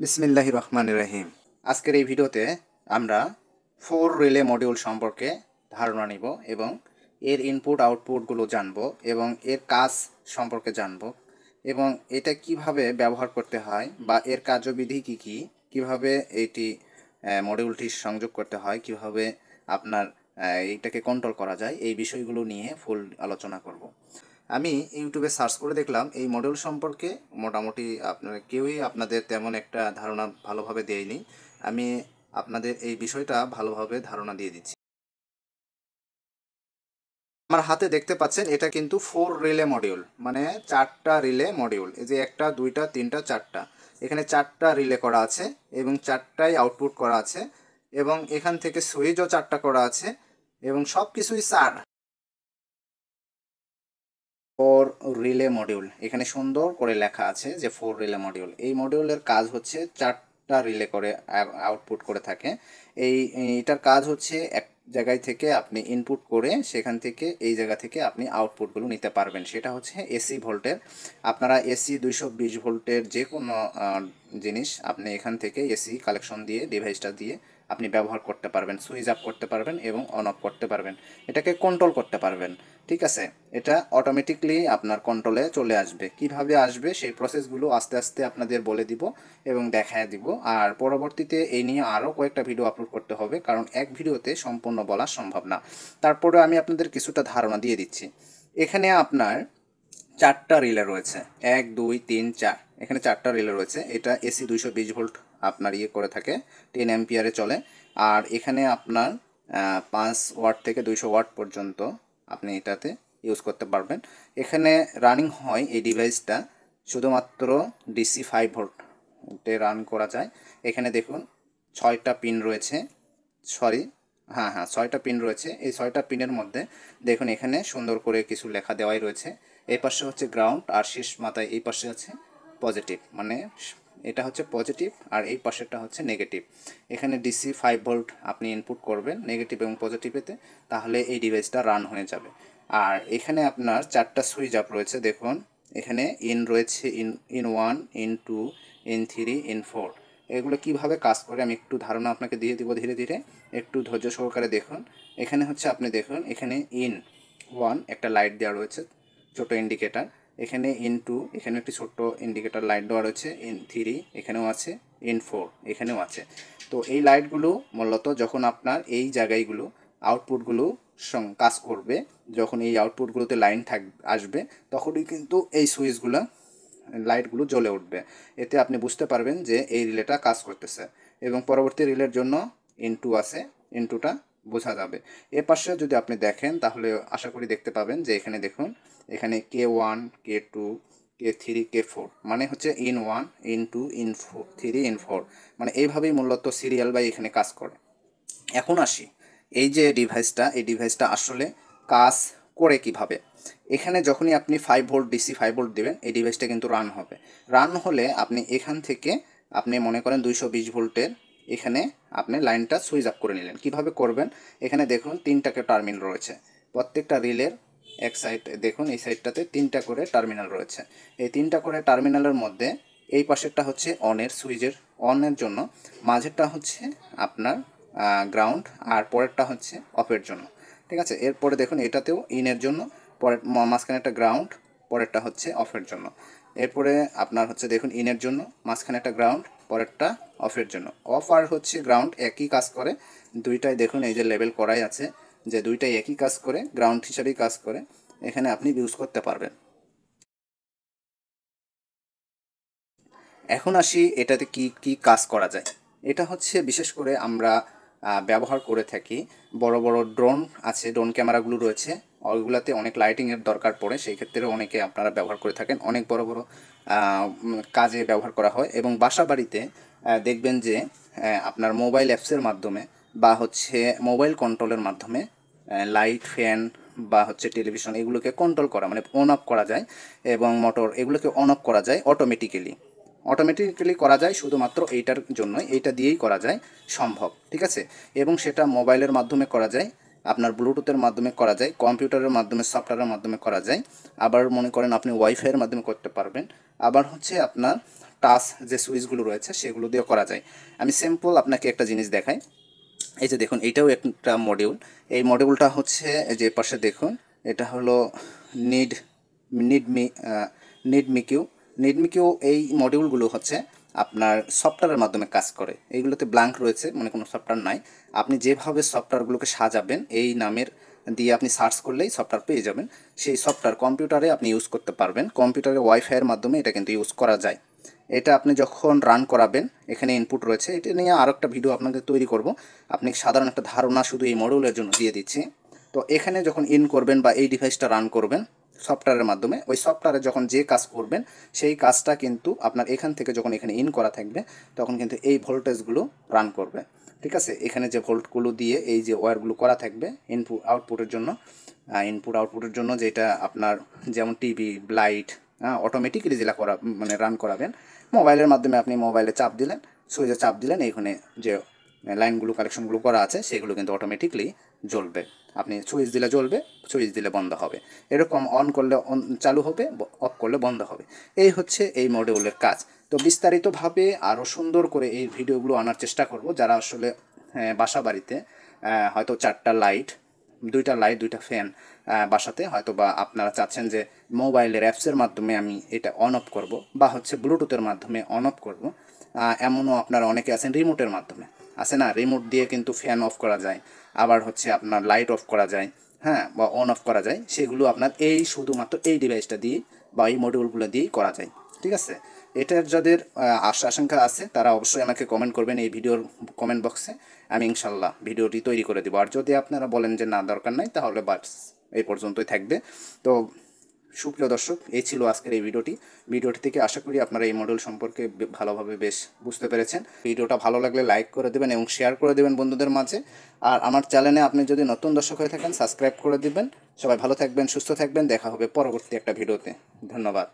বিসমিল্লাহির রহমানির রহিম। আজকের এই ভিডিওতে আমরা 4 রিলে মডিউল সম্পর্কে ধারণা নিব এবং এর ইনপুট আউটপুটগুলো জানব এবং এর কাজ সম্পর্কে জানব এবং এটা কিভাবে ব্যবহার করতে হয় বা এর কার্যবিধি কী কী, কীভাবে এটি মডিউলটি সংযোগ করতে হয়, কিভাবে আপনার এইটাকে কন্ট্রোল করা যায়, এই বিষয়গুলো নিয়ে ফুল আলোচনা করব। আমি ইউটিউবে সার্চ করে দেখলাম এই মডিউল সম্পর্কে মোটামুটি কেউই আপনাদের তেমন একটা ধারণা ভালোভাবে দেয়নি। আমি আপনাদের এই বিষয়টা ভালোভাবে ধারণা দিয়ে দিচ্ছি। আমার হাতে দেখতে পাচ্ছেন এটা কিন্তু 4 রিলে মডিউল, মানে 4টা রিলে মডিউল। এই যে 1টা 2টা 3টা 4টা, এখানে 4টা রিলে করা আছে এবং 4টাই আউটপুট করা আছে এবং এখান থেকে সুইচও 4টা করা আছে এবং সব কিছুই 4 4 রিলে মডিউল। এখানে সুন্দর করে লেখা আছে যে 4 রিলে মডিউল। এই মডিউলের কাজ হচ্ছে 4টা রিলে করে আউটপুট করে থাকে। এইটার কাজ হচ্ছে এক জায়গায় থেকে আপনি ইনপুট করে সেখান থেকে এই জায়গা থেকে আপনি আউটপুটগুলো নিতে পারবেন। সেটা হচ্ছে এসি ভোল্টের। আপনারা এসি 220 ভোল্টের যে কোনো জিনিস আপনি এখান থেকে এসি কালেকশন দিয়ে ডিভাইসটা দিয়ে আপনি ব্যবহার করতে পারবেন, সুইচ আপ করতে পারবেন এবং অন অফ করতে পারবেন, এটাকে কন্ট্রোল করতে পারবেন। ঠিক আছে, এটা অটোমেটিকলি আপনার কন্ট্রোলে চলে আসবে। কিভাবে আসবে সেই প্রসেসগুলো আস্তে আস্তে আপনাদের বলে দিব এবং দেখায় দিব। আর পরবর্তীতে এই নিয়ে আরও কয়েকটা ভিডিও আপলোড করতে হবে, কারণ এক ভিডিওতে সম্পূর্ণ বলা সম্ভব না। তারপরে আমি আপনাদের কিছুটা ধারণা দিয়ে দিচ্ছি। এখানে আপনার 4টা রিলে রয়েছে, 1 2 3 4, এখানে 4টা রিলে রয়েছে। এটা এসি 220 ভোল্ট আপনার করে থাকে, 10 অ্যাম্পিয়ারে চলে। আর এখানে আপনার 5 ওয়াট থেকে 200 ওয়াট পর্যন্ত আপনি এটাতে ইউজ করতে পারবেন। এখানে রানিং হয় এই ডিভাইসটা শুধুমাত্র ডিসি 5 ভোল্টে রান করা যায়। এখানে দেখুন 6টা পিন রয়েছে, সরি হ্যাঁ 6টা পিন রয়েছে। এই 6টা পিনের মধ্যে দেখুন এখানে সুন্দর করে কিছু লেখা দেওয়াই রয়েছে। এই পাশে হচ্ছে গ্রাউন্ড আর শেষ মাথায় এই পাশে আছে পজিটিভ, মানে এটা হচ্ছে পজিটিভ আর এই পাশেরটা হচ্ছে নেগেটিভ। এখানে ডিসি 5 ভোল্ট আপনি ইনপুট করবেন নেগেটিভ এবং পজিটিভেতে, তাহলে এই ডিভাইসটা রান হয়ে যাবে। আর এখানে আপনার 4টা সুইচ আপ রয়েছে। দেখুন এখানে ইন রয়েছে, ইন 1, ইন 2, ইন 3, ইন 4। এগুলো কিভাবে কাজ করে আমি একটু ধারণা আপনাকে দিয়ে দিব ধীরে ধীরে, একটু ধৈর্য সহকারে দেখুন। এখানে হচ্ছে আপনি দেখুন এখানে ইন 1 একটা লাইট দেওয়া রয়েছে, ছোট ইন্ডিকেটার। এখানে ইন 2 এখানে একটি ছোট্ট ইন্ডিকেটার লাইট দেওয়া রয়েছে। ইন 3 এখানেও আছে, ইন 4 এখানেও আছে। তো এই লাইটগুলো মূলত যখন আপনার এই জায়গাগুলো আউটপুটগুলো কাজ করবে, যখন এই আউটপুটগুলোতে লাইন আসবে, তখনই কিন্তু এই সুইচগুলো লাইটগুলো জ্বলে উঠবে। এতে আপনি বুঝতে পারবেন যে এই রিলেটা কাজ করতেছে এবং পরবর্তী রিলের জন্য ইন 2 আছে, ইন 2টা বোঝা যাবে। এ পাশে যদি আপনি দেখেন তাহলে আশা করি দেখতে পাবেন যে এখানে দেখুন এখানে K1, K2, K3, K4, মানে হচ্ছে ইন 1, ইন 2, ইন 3, ইন 4, মানে এইভাবেই মূলত সিরিয়াল বাই এখানে কাজ করে। এখন আসি এই যে ডিভাইসটা, এই ডিভাইসটা আসলে কাজ করে কিভাবে। এখানে যখনই আপনি 5 ভোল্ট ডিসি 5 ভোল্ট দেবেন এই ডিভাইসটা কিন্তু রান হবে। রান হলে আপনি এখান থেকে আপনি মনে করেন 220 ভোল্টের এখানে আপনি লাইনটা সুইচ আপ করে নিলেন। কিভাবে করবেন, এখানে দেখুন 3টাকে টার্মিনাল রয়েছে প্রত্যেকটা রিলের। এক সাইড দেখুন এই সাইডটাতে 3টা করে টার্মিনাল রয়েছে। এই 3টা করে টার্মিনালের মধ্যে এই পাশেরটা হচ্ছে অনের সুইচের অনের জন্য, মাঝেরটা হচ্ছে আপনার গ্রাউন্ড আর পরেরটা হচ্ছে অফের জন্য। ঠিক আছে, এরপরে দেখুন এটাতেও ইনের জন্য, পরের মাঝখানে একটা গ্রাউন্ড, পরেরটা হচ্ছে অফের জন্য। এরপরে আপনার হচ্ছে দেখুন ইনের জন্য মাঝখানে একটা গ্রাউন্ড, পরেরটা অফের জন্য। অফ আর হচ্ছে গ্রাউন্ড একই কাজ করে, দুইটাই দেখুন এই যে লেবেল করাই আছে যে দুইটাই একই কাজ করে, গ্রাউন্ড হিসাবেই কাজ করে, এখানে আপনি ইউজ করতে পারবেন। এখন আসি এটাতে কি কি কাজ করা যায়। এটা হচ্ছে বিশেষ করে আমরা ব্যবহার করে থাকি, বড় বড় ড্রোন আছে, ড্রোন ক্যামেরাগুলো রয়েছে, ওইগুলোতে অনেক লাইটিংয়ের দরকার পড়ে, সেই ক্ষেত্রে অনেকে আপনারা ব্যবহার করে থাকেন, অনেক বড় বড় কাজে ব্যবহার করা হয়। এবং বাসা বাড়িতে দেখবেন যে আপনার মোবাইল অ্যাপসের মাধ্যমে বা হচ্ছে মোবাইল কন্ট্রোলের মাধ্যমে লাইট, ফ্যান বা হচ্ছে টেলিভিশন এগুলোকে কন্ট্রোল করা, মানে অন অফ করা যায়, এবং মোটর এগুলোকে অন অফ করা যায় অটোমেটিক্যালি করা যায়। শুধুমাত্র এইটার জন্যই, এইটা দিয়েই করা যায় সম্ভব। ঠিক আছে, এবং সেটা মোবাইলের মাধ্যমে করা যায়, আপনার ব্লুটুথের মাধ্যমে করা যায়, কম্পিউটারের মাধ্যমে সফটওয়্যারের মাধ্যমে করা যায়, আবার মনে করেন আপনি ওয়াইফাইয়ের মাধ্যমে করতে পারবেন, আবার হচ্ছে আপনার টাচ যে সুইচগুলো রয়েছে সেগুলো দিয়ে করা যায়। আমি সিম্পল আপনাকে একটা জিনিস দেখাই। এই যে দেখুন, এইটাও একটা মডিউল। এই মডিউলটা হচ্ছে যে পাশে দেখুন, এটা হলো নিড নিড মি নিডমিকিউ। নিডমিকিউ এই মডিউলগুলো হচ্ছে আপনার সফটওয়্যারের মাধ্যমে কাজ করে। এইগুলোতে ব্ল্যাঙ্ক রয়েছে, মানে কোনো সফটওয়্যার নাই। আপনি যেভাবে সফটওয়্যারগুলোকে সাজাবেন এই নামের দিয়ে আপনি সার্চ করলেই সফটওয়্যার পেয়ে যাবেন। সেই সফটওয়্যার কম্পিউটারে আপনি ইউজ করতে পারবেন। কম্পিউটারে ওয়াইফাইয়ের মাধ্যমে এটা কিন্তু ইউজ করা যায়। এটা আপনি যখন রান করাবেন, এখানে ইনপুট রয়েছে, এটা নিয়ে আরও একটা ভিডিও আপনাদের তৈরি করব। আপনি সাধারণ একটা ধারণা শুধু এই মডিউলের জন্য দিয়ে দিচ্ছি। তো এখানে যখন ইন করবেন বা এই ডিভাইসটা রান করবেন সফটওয়্যারের মাধ্যমে, ওই সফটওয়্যারে যখন যে কাজ করবেন সেই কাজটা কিন্তু আপনার এখান থেকে যখন এখানে ইন করা থাকবে তখন কিন্তু এই ভোল্টেজগুলো রান করবে। ঠিক আছে, এখানে যে ভোল্টগুলো দিয়ে এই যে ওয়্যারগুলো করা থাকবে ইনপুট আউটপুটের জন্য, যেটা আপনার যেমন টিভি লাইট, অটোমেটিক্যালি যেটা করা মানে রান করাবেন মোবাইলের মাধ্যমে। আপনি মোবাইলে চাপ দিলেন, সুইচে চাপ দিলেন, এইখানে যে লাইনগুলো কালেকশনগুলো করা আছে সেগুলো কিন্তু অটোমেটিকলি জ্বলবে। আপনি সুইচ দিলে জ্বলবে, সুইচ দিলে বন্ধ হবে। এরকম অন করলে চালু হবে, অফ করলে বন্ধ হবে। এই হচ্ছে এই মডিউলের কাজ। তো বিস্তারিতভাবে আরও সুন্দর করে এই ভিডিওগুলো আনার চেষ্টা করব। যারা আসলে বাসা বাড়িতে হয়তো 4টা লাইট, 2টা লাইট, 2টা ফ্যান বাসাতে হয়তো বা আপনারা চাচ্ছেন যে মোবাইলের অ্যাপসের মাধ্যমে আমি এটা অন অফ করব, বা হচ্ছে ব্লুটুথের মাধ্যমে অন অফ করব। এমনও আপনারা অনেকে আছেন রিমোটের মাধ্যমে, আছে না, রিমোট দিয়ে কিন্তু ফ্যান অফ করা যায়, আবার হচ্ছে আপনার লাইট অফ করা যায়, হ্যাঁ, বা অন অফ করা যায়। সেগুলো আপনার এই শুধুমাত্র এই ডিভাইসটা দিয়ে বা এই মডিউলগুলো দিয়েই করা যায়। ঠিক আছে, এটার যাদের আশঙ্কা আছে তারা অবশ্যই আমাকে কমেন্ট করবেন এই ভিডিওর কমেন্ট বক্সে। আমি ইনশাল্লাহ ভিডিওটি তৈরি করে দেবো। আর যদি আপনারা বলেন যে না দরকার নাই, তাহলে বাস এই পর্যন্তই থাকবে। তো সুপ্রিয় দর্শক, এই ছিল আজকের এই ভিডিওটি থেকে আশা করি আপনারা এই মডেল সম্পর্কে ভালোভাবে বেশ বুঝতে পেরেছেন। ভিডিওটা ভালো লাগলে লাইক করে দেবেন এবং শেয়ার করে দেবেন বন্ধুদের মাঝে। আর আমার চ্যানেলে আপনি যদি নতুন দর্শক হয়ে থাকেন সাবস্ক্রাইব করে দিবেন। সবাই ভালো থাকবেন, সুস্থ থাকবেন, দেখা হবে পরবর্তী একটা ভিডিওতে। ধন্যবাদ।